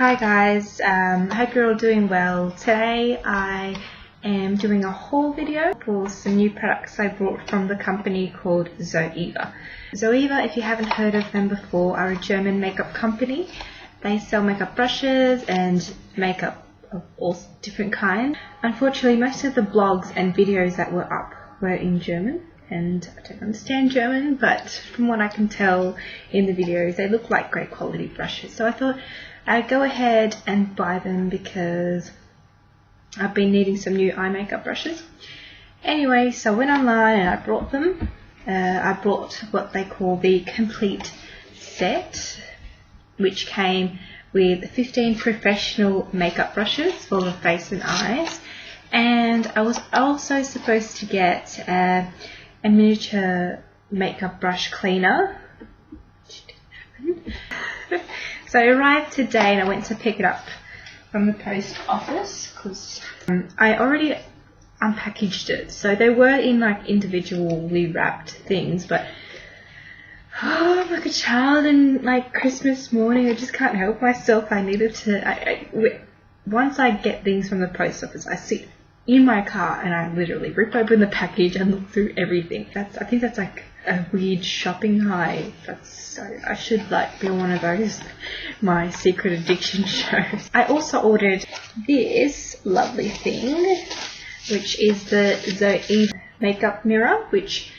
Hi guys, hope you're all doing well. Today I am doing a haul video for some new products I bought from the company called Zoeva. Zoeva, if you haven't heard of them before, are a German makeup company. They sell makeup brushes and makeup of all different kinds. Unfortunately, most of the blogs and videos that were up were in German, and I don't understand German, but from what I can tell in the videos, they look like great quality brushes. So I thought I'd go ahead and buy them because I've been needing some new eye makeup brushes. Anyway, so I went online and I brought them. I brought what they call the complete set, which came with 15 professional makeup brushes for the face and eyes. And I was also supposed to get a miniature makeup brush cleaner, which didn't happen. So it arrived today and I went to pick it up from the post office because I already unpackaged it. So they were in like individually wrapped things, but oh, I'm like a child in like Christmas morning. I just can't help myself. I needed to, once I get things from the post office, I sit in my car and I literally rip open the package and look through everything. I think that's like a weird shopping high. I should like be on one of those my secret addiction shows. I also ordered this lovely thing, which is the Zoeva makeup mirror, which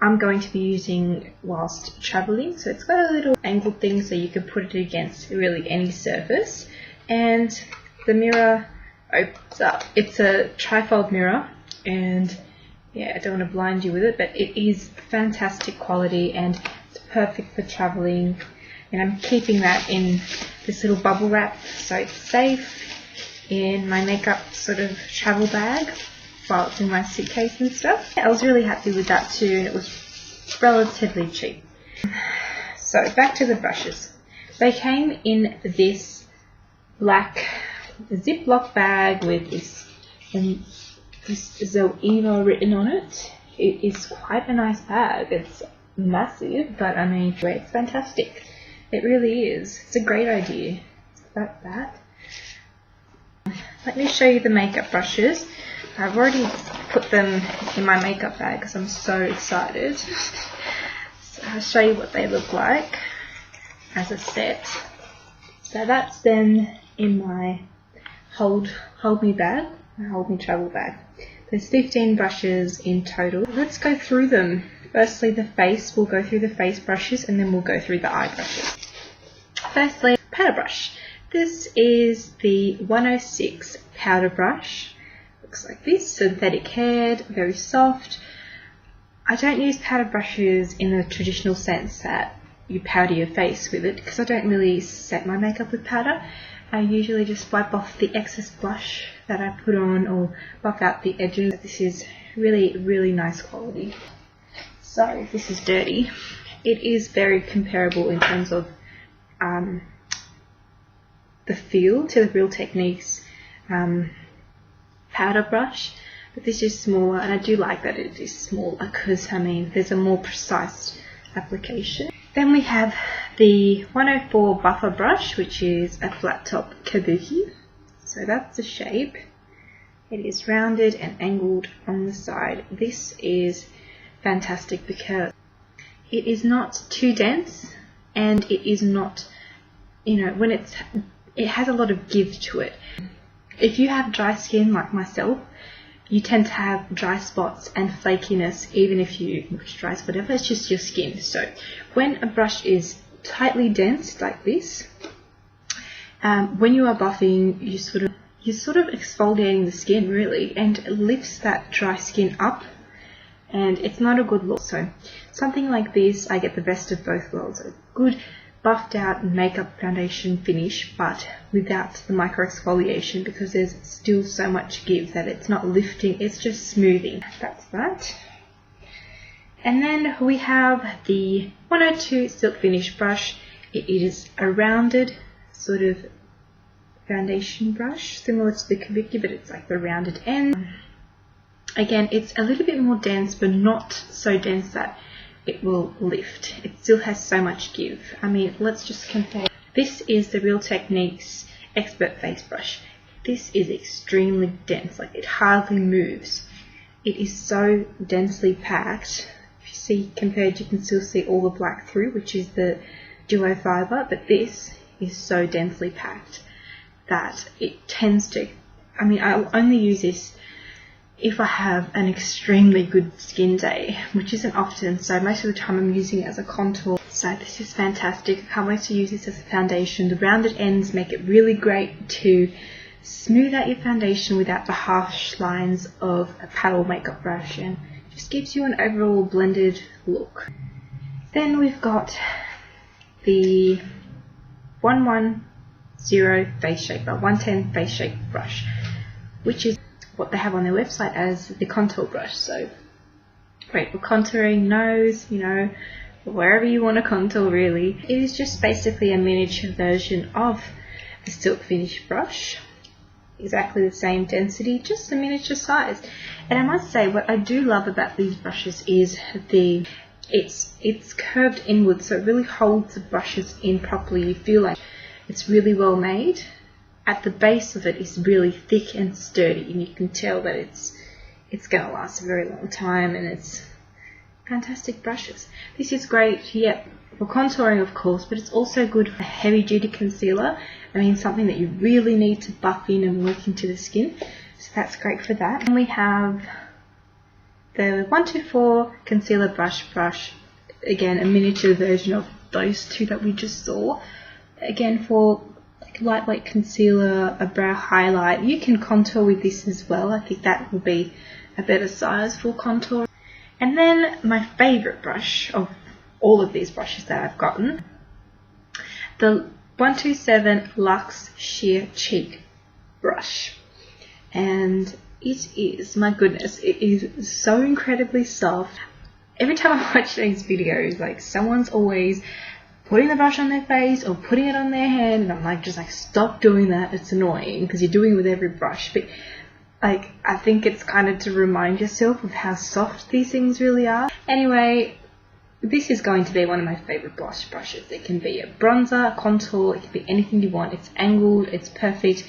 I'm going to be using whilst traveling. So it's got a little angled thing so you can put it against really any surface, and the mirror opens up. It's a trifold mirror, and yeah, I don't want to blind you with it, but it is fantastic quality and it's perfect for traveling. And I'm keeping that in this little bubble wrap so it's safe in my makeup sort of travel bag while it's in my suitcase and stuff. I was really happy with that too, and it was relatively cheap. So back to the brushes. They came in this black Ziploc bag with this Zoeva written on it. It is quite a nice bag. It's massive, but I mean, it's fantastic. It really is. It's a great idea. Like that. Let me show you the makeup brushes. I've already put them in my makeup bag because I'm so excited. So I'll show you what they look like as a set. So that's them in my hold me bag, my hold me travel bag. There's 15 brushes in total. Let's go through them. Firstly, the face. We'll go through the face brushes and then we'll go through the eye brushes. Firstly, powder brush. This is the 106 powder brush. Looks like this, synthetic haired, very soft. I don't use powder brushes in the traditional sense that you powder your face with it because I don't really set my makeup with powder. I usually just wipe off the excess blush that I put on or buff out the edges. This is really, really nice quality. Sorry if this is dirty. It is very comparable in terms of the feel to the Real Techniques powder brush, but this is smaller, and I do like that it is smaller because I mean there's a more precise application. Then we have the 104 buffer brush, which is a flat top kabuki. So that's the shape. It is rounded and angled on the side. This is fantastic because it is not too dense, and it is not, you know, when it has a lot of give to it. If you have dry skin like myself, you tend to have dry spots and flakiness even if you moisturize, whatever, it's just your skin. So when a brush is tightly dense like this, when you are buffing, you're sort of exfoliating the skin really, and it lifts that dry skin up, and it's not a good look. So something like this, I get the best of both worlds. A good buffed out makeup foundation finish, but without the micro exfoliation because there's still so much give that it's not lifting, it's just smoothing. That's that. And then we have the 102 Silk Finish brush. It is a rounded sort of foundation brush, similar to the kabuki, but it's like the rounded end. Again, it's a little bit more dense, but not so dense that it will lift. It still has so much give. I mean, let's just compare. This is the Real Techniques Expert Face Brush. This is extremely dense, like it hardly moves. It is so densely packed. If you see compared, you can still see all the black through, which is the duo fiber, but this is so densely packed that it tends to, I mean, I'll only use this if I have an extremely good skin day, which isn't often, so most of the time I'm using it as a contour. So this is fantastic. I can't wait to use this as a foundation. The rounded ends make it really great to smooth out your foundation without the harsh lines of a paddle makeup brush, and just gives you an overall blended look. Then we've got the 110 face shaper, 110 face shape brush, which is what they have on their website as the contour brush. So great for contouring nose, you know, wherever you want to contour really. It is just basically a miniature version of the silk finish brush. Exactly the same density, just a miniature size. And I must say, what I do love about these brushes is it's curved inwards, so it really holds the brushes in properly. You feel like it's really well made. At the base of it is really thick and sturdy, and you can tell that it's going to last a very long time, and it's fantastic brushes. This is great, yep, for contouring of course, but it's also good for heavy duty concealer. I mean, something that you really need to buff in and work into the skin, so that's great for that. And we have the 124 concealer brush, again a miniature version of those two that we just saw. Again, for like lightweight concealer, a brow highlight, you can contour with this as well. I think that will be a better size for contour. And then my favourite brush of all of these brushes that I've gotten, the 127 Luxe Sheer Cheek brush. And it is, my goodness, it is so incredibly soft. Every time I watch these videos, like someone's always putting the brush on their face or putting it on their hand, and I'm like, just like, stop doing that, it's annoying, because you're doing it with every brush. But like, I think it's kind of to remind yourself of how soft these things really are. Anyway, this is going to be one of my favourite blush brushes. It can be a bronzer, a contour, it can be anything you want. It's angled, it's perfect.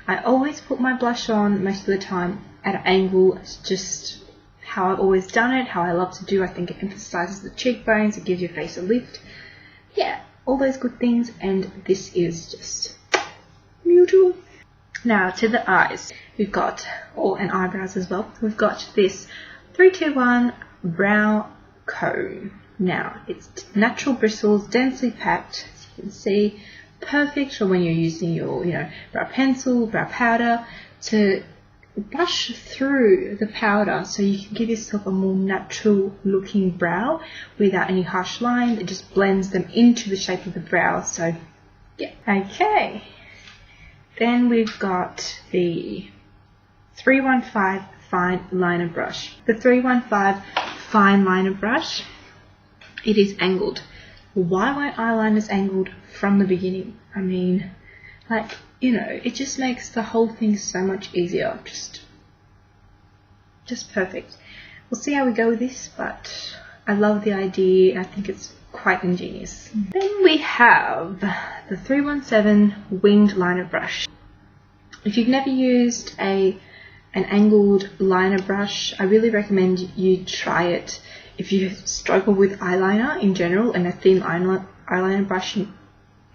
I always put my blush on most of the time at an angle. It's just how I've always done it, how I love to do. I think it emphasises the cheekbones, it gives your face a lift. Yeah, all those good things, and this is just beautiful. Now to the eyes. We've got, and eyebrows as well. We've got this 321 brow comb. Now, it's natural bristles, densely packed, as you can see, perfect for when you're using your, brow pencil, brow powder, to brush through the powder so you can give yourself a more natural looking brow without any harsh lines. It just blends them into the shape of the brow. So, yeah. Okay. Then we've got the 315 Fine Liner Brush. The 315 Fine Liner Brush, it is angled. Why weren't eyeliners angled from the beginning? I mean, like, it just makes the whole thing so much easier. Just perfect. We'll see how we go with this, but I love the idea. I think it's quite ingenious. Then we have the 317 Winged Liner Brush. If you've never used an angled liner brush, I really recommend you try it if you struggle with eyeliner in general and a thin eyeliner brush,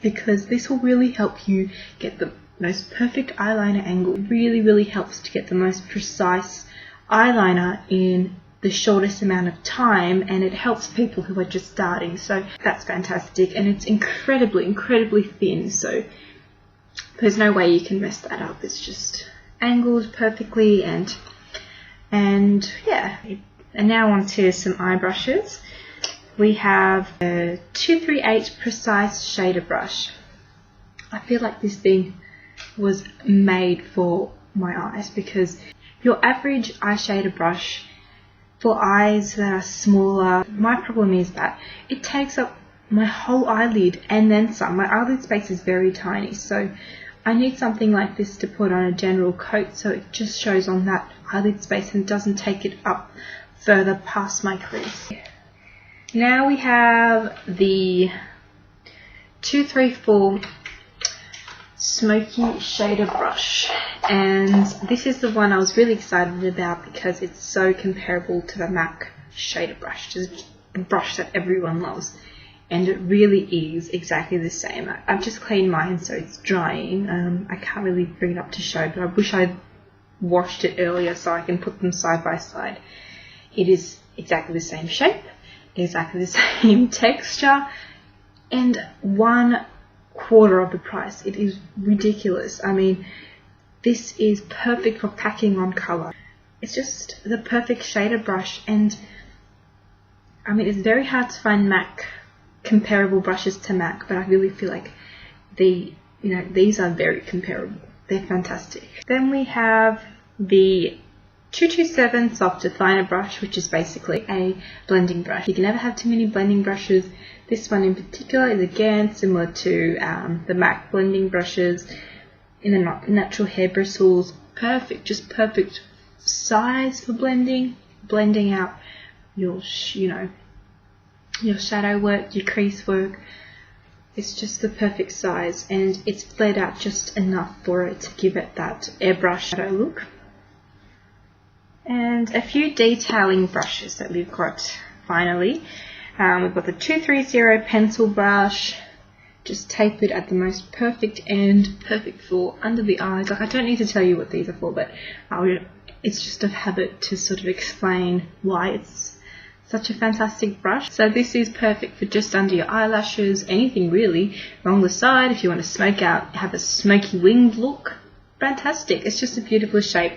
because this will really help you get the most perfect eyeliner angle. It really, really helps to get the most precise eyeliner in the shortest amount of time, and it helps people who are just starting. So that's fantastic, and it's incredibly, incredibly thin, so there's no way you can mess that up. It's just angled perfectly, and yeah. And now on to some eye brushes. We have a 238 Precise Shader Brush. I feel like this thing was made for my eyes, because your average eye shader brush for eyes that are smaller, my problem is that it takes up my whole eyelid and then some. My eyelid space is very tiny, so I need something like this to put on a general coat so it just shows on that eyelid space and doesn't take it up further past my crease. Now we have the 234 smoky shader brush, and this is the one I was really excited about because it's so comparable to the MAC shader brush, just a brush that everyone loves, and it really is exactly the same. I've just cleaned mine so it's drying. I can't really bring it up to show, but I wish I'd washed it earlier so I can put them side by side. It is exactly the same shape, exactly the same texture, and 1/4 of the price. It is ridiculous. I mean, this is perfect for packing on color. It's just the perfect shader brush, and I mean, it's very hard to find MAC comparable brushes to MAC, but I really feel like these are very comparable. They're fantastic. Then we have the 227 soft definer brush, which is basically a blending brush. You can never have too many blending brushes. This one in particular is again similar to the MAC blending brushes in the natural hair bristles. Perfect, just perfect size for blending out your shadow work, your crease work. It's just the perfect size, and it's flared out just enough for it to give it that airbrush shadow look. And a few detailing brushes that we've got finally. We've got the 230 pencil brush, just tapered at the most perfect end, perfect for under the eyes. Like, I don't need to tell you what these are for, but it's just a habit to sort of explain why it's such a fantastic brush. So this is perfect for just under your eyelashes, anything really, along the side if you want to smoke out, have a smoky winged look. Fantastic. It's just a beautiful shape.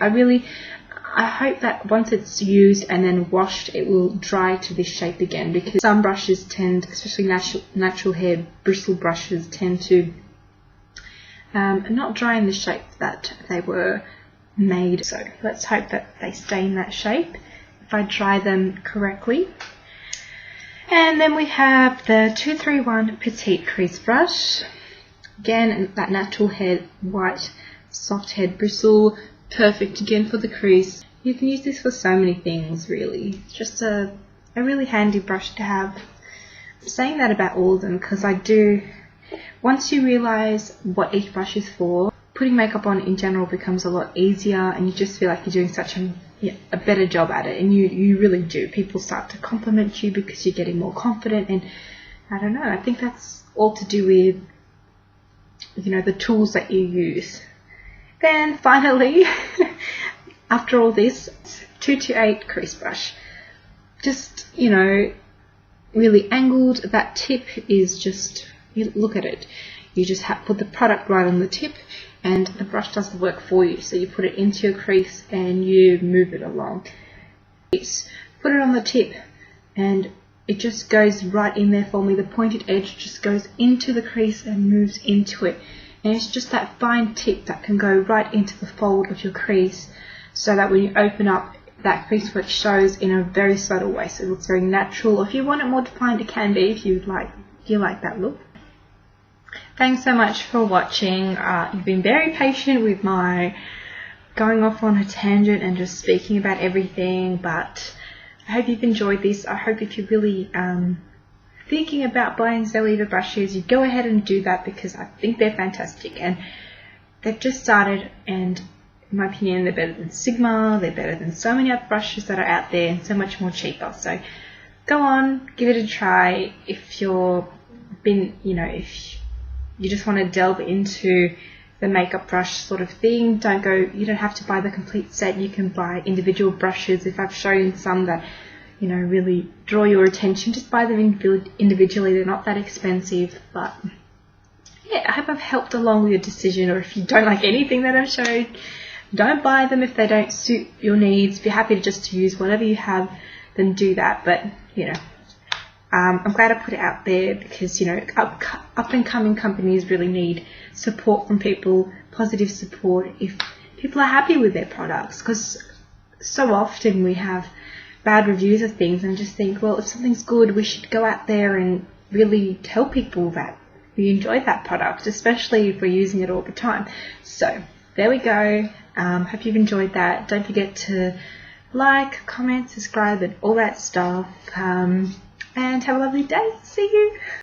I hope that once it's used and then washed, it will dry to this shape again, because some brushes tend, especially natural hair bristle brushes, tend to not dry in the shape that they were made. So let's hope that they stay in that shape if I dry them correctly. And then we have the 231 Petite Crease Brush. Again, that natural hair, white, soft head bristle. Perfect again for the crease. You can use this for so many things, really. It's just a really handy brush to have. I'm saying that about all of them because once you realize what each brush is for, putting makeup on in general becomes a lot easier, and you just feel like you're doing such a better job at it, and you really do. People start to compliment you because you're getting more confident, and I don't know, I think that's all to do with the tools that you use. Then finally, after all this, 228 crease brush. Just, really angled. That tip is just, look at it. You just put the product right on the tip, and the brush does the work for you. So you put it into your crease and you move it along. Put it on the tip and it just goes right in there for me. The pointed edge just goes into the crease and moves into it. And it's just that fine tip that can go right into the fold of your crease, so that when you open up, that crease work shows in a very subtle way, so it looks very natural. Or if you want it more defined, it can be, if you like that look. Thanks so much for watching. You've been very patient with my going off on a tangent and just speaking about everything, but I hope you've enjoyed this. I hope if you're really thinking about buying Zoeva brushes, you go ahead and do that, because I think they're fantastic, and they've just started, and in my opinion they're better than Sigma, they're better than so many other brushes that are out there, and so much more cheaper. So go on, give it a try. If if you just want to delve into the makeup brush sort of thing, you don't have to buy the complete set. You can buy individual brushes. If I've shown some that really draw your attention, just buy them individually. They're not that expensive, but yeah, I hope I've helped along with your decision. Or if you don't like anything that I've showed, don't buy them if they don't suit your needs. If you're happy to just use whatever you have, then do that. But I'm glad I put it out there, because up and coming companies really need support from people, positive support, if people are happy with their products, because so often we have bad reviews of things and just think, well, if something's good, we should go out there and really tell people that we enjoy that product, especially if we're using it all the time. So there we go. Hope you've enjoyed that. Don't forget to like, comment, subscribe, and all that stuff. And have a lovely day. See you.